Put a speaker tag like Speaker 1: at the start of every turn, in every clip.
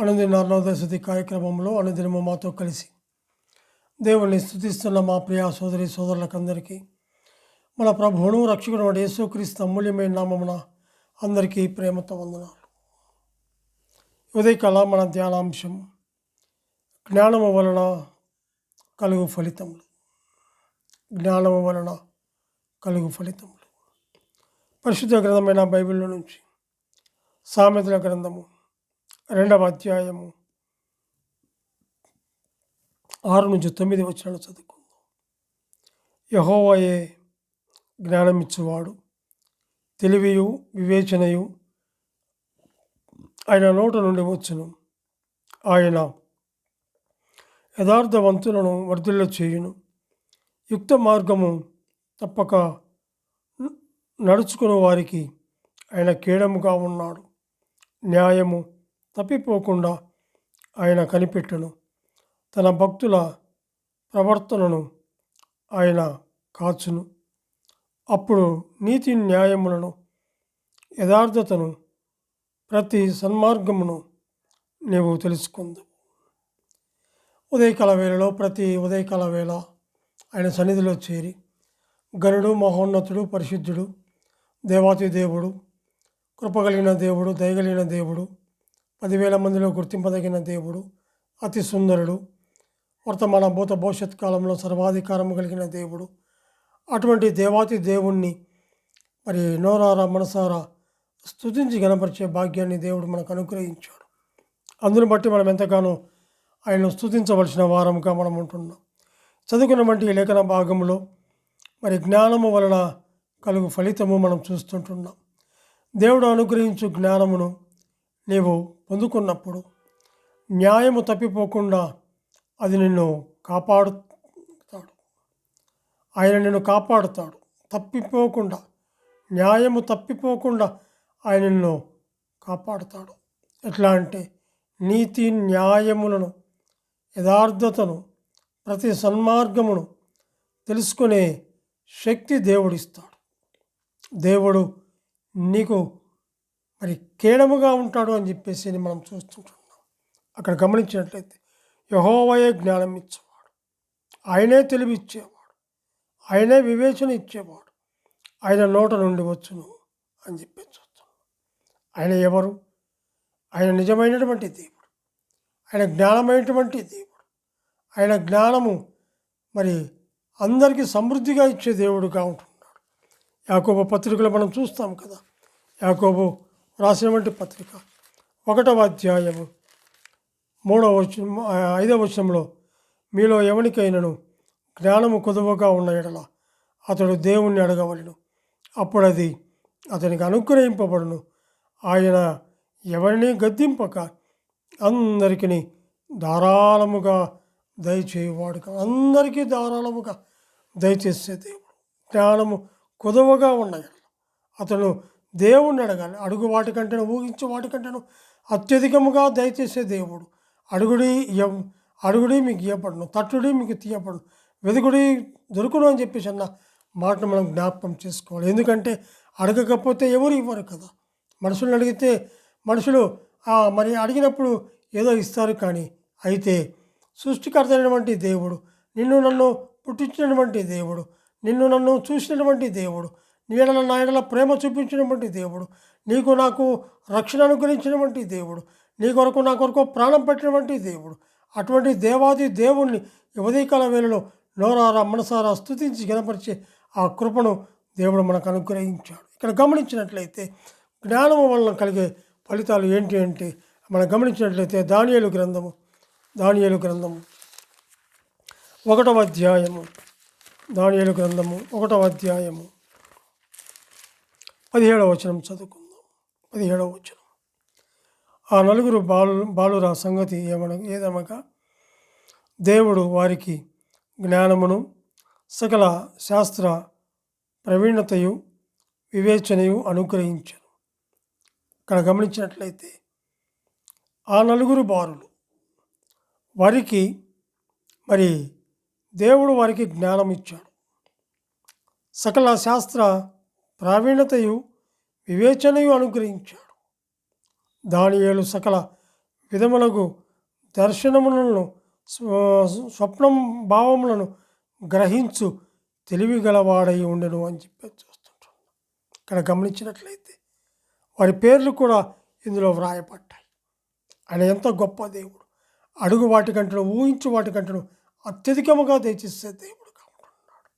Speaker 1: అనుదిన అరుణోదయ కార్యక్రమంలో అనుదినము మాతో కలిసి దేవుణ్ణి స్తుతిస్తున్న మా ప్రియ సోదరి సోదరులకందరికీ మన ప్రభువును రక్షకుడు యేసుక్రీస్తు అమూల్యమైన నామమున అందరికీ ప్రేమతో వందనాలు. ఉదయకాల మన ధ్యానాంశం జ్ఞానము వలన కలుగు ఫలితములు. జ్ఞానము వలన కలుగు ఫలితములు. పరిశుద్ధ గ్రంథమైన బైబిల్లో నుంచి సామెతల గ్రంథము 2వ అధ్యాయము 6-9 వచనాలు చదువుకుందాం. యెహోవాయే జ్ఞానమిచ్చువాడు, తెలివియు వివేచనయు ఆయన నోట నుండి వచ్చును. ఆయన యథార్థవంతులను వర్ధిల్ల చేయును. యుక్త మార్గము తప్పక నడుచుకుని వారికి ఆయన కేడముగా ఉన్నాడు. న్యాయము తప్పిపోకుండా ఆయన కనిపెట్టును. తన భక్తుల ప్రవర్తనను ఆయన కాచును. అప్పుడు నీతి న్యాయములను, యథార్థతను, ప్రతి సన్మార్గమును నీవు తెలుసుకుందావు. ఉదయకాల వేళలో ప్రతి ఉదయకాల వేళ ఆయన సన్నిధిలో చేరి గనుడు, మహోన్నతుడు, పరిశుద్ధుడు, దేవాతి దేవుడు, కృపగలిగిన దేవుడు, దయగలిగిన దేవుడు, 10,000 మందిలో గుర్తింపదగిన దేవుడు, అతి సుందరుడు, వర్తమాన భూత భవిష్యత్ కాలంలో సర్వాధికారం కలిగిన దేవుడు, అటువంటి దేవాతి దేవుణ్ణి మరి నోరారా మనసారా స్తుతించి గణపరిచే భాగ్యాన్ని దేవుడు మనకు అనుగ్రహించాడు. అందును బట్టి మనం ఎంతగానో ఆయనను స్తుతించవలసిన వారముగా మనం ఉంటున్నాం. చదువుకున్నటువంటి ఈ లేఖన భాగంలో మరి జ్ఞానము వలన కలుగు ఫలితము మనం చూస్తుంటున్నాం. దేవుడు అనుగ్రహించు జ్ఞానమును నీవు పొందుకున్నప్పుడు న్యాయము తప్పిపోకుండా అది నిన్ను కాపాడుతాడు. ఆయన నిన్ను కాపాడుతాడు. తప్పిపోకుండా, న్యాయము తప్పిపోకుండా ఆయన నిన్ను కాపాడుతాడు. ఎట్లా అంటే నీతి న్యాయములను, యథార్థతను, ప్రతి సన్మార్గమును తెలుసుకునే శక్తి దేవుడిస్తాడు. దేవుడు నీకు మరి కేడముగా ఉంటాడు అని చెప్పేసి మనం చూస్తుంటున్నాం. అక్కడ గమనించినట్లయితే యెహోవాయే జ్ఞానం ఇచ్చేవాడు, ఆయనే తెలివి ఇచ్చేవాడు, ఆయనే వివేచన ఇచ్చేవాడు, ఆయన నోట నుండి వచ్చును అని చెప్పి చూస్తున్నాం. ఆయన ఎవరు? ఆయన నిజమైనటువంటి దేవుడు, ఆయన జ్ఞానమైనటువంటి దేవుడు. ఆయన జ్ఞానము మరి అందరికీ సమృద్ధిగా ఇచ్చే దేవుడుగా ఉంటున్నాడు. యాకోబు పత్రికలో మనం చూస్తాం కదా. యాకోబు రాసినటువంటి పత్రిక 1వ అధ్యాయము 5వ వచనంలో మీలో ఎవరికైనాను జ్ఞానము కొదువగా ఉన్న ఎడల అతడు దేవుణ్ణి అడగవలెను, అప్పుడు అది అతనికి అనుగ్రహింపబడును. ఆయన ఎవరిని గద్దింపక అందరికీ ధారాళముగా దయచేయువాడుగా, అందరికీ ధారాళముగా దయచేసే దేవుడు. జ్ఞానము కొదువగా ఉన్న ఎడల అతను దేవుణ్ణి అడగాలి. అడుగు వాటికంటేను, ఊహించే వాటికంటేను అత్యధికముగా దయచేసే దేవుడు. అడుగుడి మీకు ఇవ్వబడును, తట్టుడి మీకు తీయబడును, వెదుకుడి దొరుకును అని చెప్పేసి అన్న మాటను మనం జ్ఞాపకం చేసుకోవాలి. ఎందుకంటే అడగకపోతే ఎవరు ఇవ్వరు కదా. మనుషులను అడిగితే మనుషులు మరి అడిగినప్పుడు ఏదో ఇస్తారు. కానీ అయితే సృష్టికర్త అయినటువంటి దేవుడు, నిన్ను నన్ను పుట్టించినటువంటి దేవుడు, నిన్ను నన్ను చూసినటువంటి దేవుడు, నీడల నాయడల ప్రేమ చూపించినటువంటి దేవుడు, నీకు నాకు రక్షణ అనుగ్రహించినటువంటి దేవుడు, నీ కొరకు నా కొరకు ప్రాణం పెట్టినటువంటి దేవుడు, అటువంటి దేవాది దేవుణ్ణి ఉదయకాల వేళలో నోరారా మనసారా స్తుతించి గణపరిచే ఆ కృపను దేవుడు మనకు అనుగ్రహించాడు. ఇక్కడ గమనించినట్లయితే జ్ఞానము వలన కలిగే ఫలితాలు ఏంటి అంటే మనం గమనించినట్లయితే దానియేలు గ్రంథము 1వ అధ్యాయము 17వ వచనం చదువుకుందాం. 17వ వచనం. ఆ నలుగురు బాలుర సంగతి ఏదనగా దేవుడు వారికి జ్ఞానమును, సకల శాస్త్ర ప్రవీణతయు, వివేచనయు అనుగ్రహించను. ఇక్కడ గమనించినట్లయితే ఆ నలుగురు బాలులు వారికి మరి దేవుడు వారికి జ్ఞానం ఇచ్చాడు. సకల శాస్త్ర ప్రావీణతయు, వివేచనయు అనుగ్రహించాడు. దానియేలు సకల విధములకు దర్శనములను స్వప్నం భావములను గ్రహించు తెలివి గలవాడై ఉండెను అని చెప్పి చూస్తుంటాం. ఇక్కడ గమనించినట్లయితే వారి పేర్లు కూడా ఇందులో వ్రాయబడ్డాయి. ఆయన ఎంత గొప్ప దేవుడు, అడుగు వాటికంటను ఊహించు వాటికంటను అత్యధికముగా దయచేసే దేవుడుగా ఉంటున్నాడు.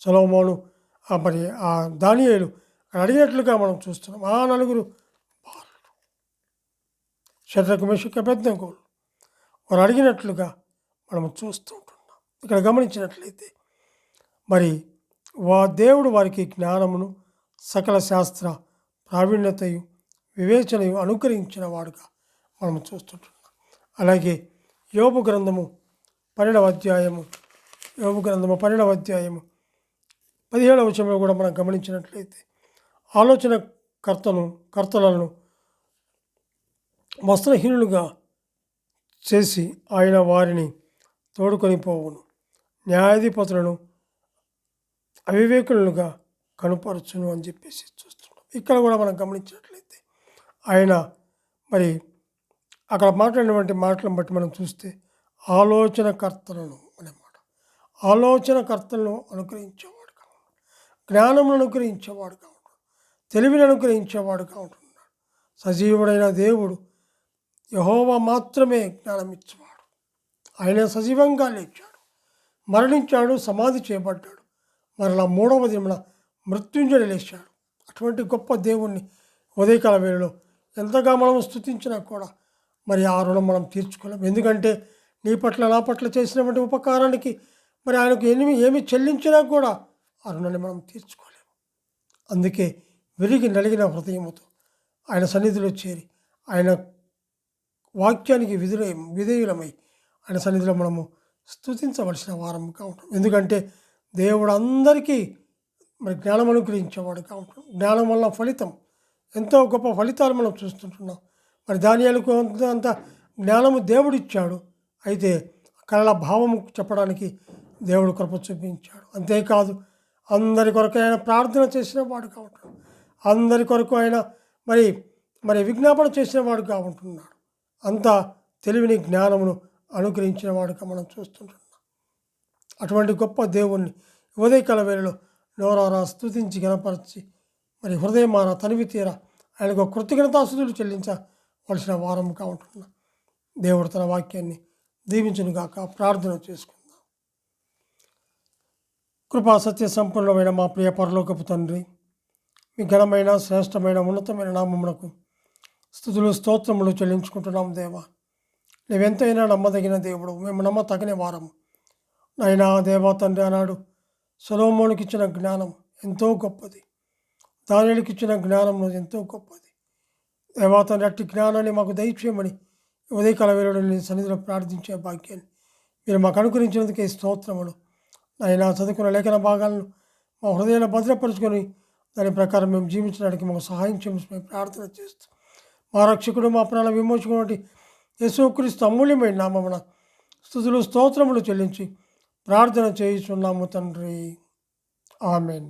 Speaker 1: సొలొమోను మరి ఆ దానియేలు అడిగినట్లుగా మనం చూస్తున్నాం. ఆ నలుగురు బాలుడు షద్రకు మెషకు అబేద్నెగోలు వారు అడిగినట్లుగా మనం చూస్తూ ఉంటున్నాం. ఇక్కడ గమనించినట్లయితే మరి దేవుడు వారికి జ్ఞానమును సకల శాస్త్ర ప్రావీణ్యతయు వివేచనయు అనుగ్రహించిన వాడుగా మనం చూస్తుంటున్నాం. అలాగే యోబు గ్రంథము 12వ అధ్యాయము 17వ వచనంలో కూడా మనం గమనించినట్లయితే ఆలోచన కర్తలను వస్త్రహీనులుగా చేసి ఆయన వారిని తోడుకొని పోవును, న్యాయాధిపతులను అవివేకులుగా కనుపరచును అని చెప్పేసి చూస్తున్నాం. ఇక్కడ కూడా మనం గమనించినట్లయితే ఆయన మరి అక్కడ మాట్లాడినటువంటి మాటలను బట్టి మనం చూస్తే ఆలోచనకర్తలను అన్నమాట, ఆలోచనకర్తలను అనుగ్రహించేవాడుగా ఉన్నాడు, జ్ఞానమును అనుగ్రహించేవాడుగా ఉన్నాడు, తెలివిని అనుగ్రహించేవాడుగా ఉంటున్నాడు. సజీవుడైన దేవుడు యెహోవా మాత్రమే జ్ఞానం ఇచ్చేవాడు. ఆయన సజీవంగా లేచాడు, మరణించాడు, సమాధి చేయబడ్డాడు, మరలా 3వ దినమున మృత్యుంజయుడు లేచాడు. అటువంటి గొప్ప దేవుణ్ణి ఉదయకాల వేళలో ఎంతగా మనం స్తుతించినా కూడా మరి ఆ రుణం మనం తీర్చుకోలేం. ఎందుకంటే నీ పట్ల నా పట్ల చేసినటువంటి ఉపకారానికి మరి ఆయనకు ఏమి చెల్లించినా కూడా ఆ రుణాన్ని మనం తీర్చుకోలేము. అందుకే విరిగి నలిగిన హృదయముతో ఆయన సన్నిధిలో చేరి ఆయన వాక్యానికి విధేయులమై ఆయన సన్నిధిలో మనము స్తుతించవలసిన వారముగా ఉంటాం. ఎందుకంటే దేవుడు అందరికీ మరి జ్ఞానం అనుగ్రహించేవాడుగా ఉంటాం. జ్ఞానం వల్ల ఫలితం ఎంతో గొప్ప ఫలితాలు మనం చూస్తుంటున్నాం. మరి దానియేలుకు అంత జ్ఞానము దేవుడిచ్చాడు, అయితే కళల భావము చెప్పడానికి దేవుడు కృప చూపించాడు. అంతేకాదు అందరి కొరకు ఆయన ప్రార్థన చేసిన వాడుగా ఉంటాడు, అందరి కొరకు ఆయన మరి విజ్ఞాపన చేసిన వాడుగా ఉంటున్నాడు. అంత తెలివిని జ్ఞానమును అనుగ్రహించిన వాడుగా మనం చూస్తుంటున్నాం. అటువంటి గొప్ప దేవుణ్ణి ఉదయకాల వేళలో నోరారా స్తుతించి గణపరిచి మరి హృదయమాన తనివి తీర ఆయనకు కృతజ్ఞతాస్తుతులు చెల్లించవలసిన వారముగా ఉంటున్నాం. దేవుడు తన వాక్యాన్ని దీవించునుగాక. ప్రార్థన చేసుకుందాం. కృపా సత్య సంపూర్ణమైన మా ప్రియ పరలోకపు తండ్రి, మీ ఘనమైన శ్రేష్టమైన ఉన్నతమైన నామమునకు స్తుతులు స్తోత్రములు చెల్లించుకుంటున్నాం. దేవా, నీవెంతైనా నమ్మదగిన దేవుడు, మేము నమ్మతగిన వారము. నాయనా దేవా తండ్రి, ఆనాడు సొలొమోనుకి ఇచ్చిన జ్ఞానం ఎంతో గొప్పది, దానియేలుకి ఇచ్చిన జ్ఞానం ఎంతో గొప్పది. దేవా తండ్రి, అట్టి జ్ఞానాన్ని మాకు దయచేయమని ఉదయకాల వేళలో నీ సన్నిధిలో ప్రార్థించే భాగ్యాన్ని మీరు మాకు అనుగ్రహించినందుకే స్తోత్రములు. నాయనా చదువుకున్న లేఖన భాగాలను మా హృదయాన్ని భద్రపరుచుకొని దాని ప్రకారం మేము జీవించడానికి మాకు సహాయం చేయమని మేము ప్రార్థన చేస్తాం. మా రక్షకుడు, మా ప్రాణ విమోచకుడు యేసుక్రీస్తు అమూల్యమైన నామమున స్తుతులు స్తోత్రములు చెల్లించి ప్రార్థన చేయుచున్నాము తండ్రి. ఆమెన్.